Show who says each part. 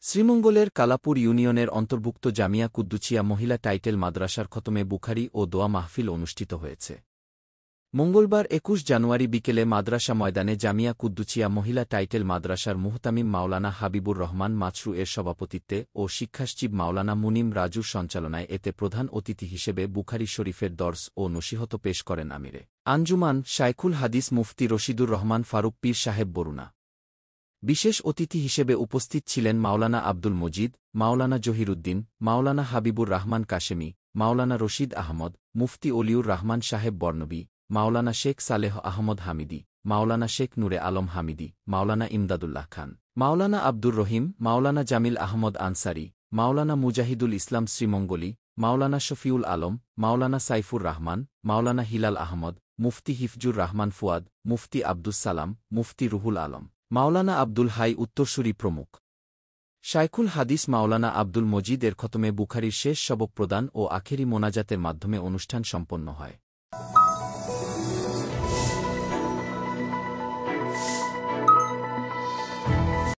Speaker 1: শ্রীমঙ্গলের কালাপুর ইউনিয়নের অন্তর্ভুক্ত জামিয়া কুদ্দুচিয়া মহিলা টাইটেল মাদ্রাসার খতমে বুখারি ও দোয়া মাহফিল অনুষ্ঠিত হয়েছে। মঙ্গলবার ২১ জানুয়ারি বিকেলে মাদ্রাসা ময়দানে জামিয়া কুদ্দুচিয়া মহিলা টাইটেল মাদ্রাসার মুহতামিম মাওলানা হাবিবুর রহমান মাছরু এর সভাপতিত্বে ও শিক্ষাসচিব মাওলানা মুনিম রাজুর সঞ্চালনায় এতে প্রধান অতিথি হিসেবে বুখারী শরীফের দর্স ও নসিহত পেশ করেন আমিরে আঞ্জুমান শায়খুল হাদিস মুফতি রশিদুর রহমান ফারুক পীর সাহেব বরুণা। বিশেষ অতিথি হিসেবে উপস্থিত ছিলেন মাওলানা আব্দুল মজিদ, মাওলানা জহিরুদ্দিন, মাওলানা হাবিবুর রহমান কাশেমি, মাওলানা রশিদ আহমদ, মুফতি অলিউর রহমান সাহেব বর্ণবী, মাওলানা শেখ সালেহ আহমদ হামিদি, মাওলানা শেখ নূরে আলম হামিদি, মাওলানা ইমদাদুল্লাহ খান, মাওলানা আব্দুর রহিম, মাওলানা জামিল আহমদ আনসারি, মাওলানা মুজাহিদুল ইসলাম শ্রীমঙ্গলী, মাওলানা শফিউল আলম, মাওলানা সাইফুর রহমান, মাওলানা হিলাল আহমদ, মুফতি হিফজুর রহমান ফুয়াদ, মুফতি আব্দুস সালাম, মুফতি রুহুল আলম, মাওলানা আব্দুল হাই উত্তরসূরি প্রমুখ। শায়খুল হাদিস মাওলানা আব্দুল মজিদ এর খতমে বুখারীর শেষ সবক প্রদান ও আখেরি মোনাজাতের মাধ্যমে অনুষ্ঠান সম্পন্ন হয়।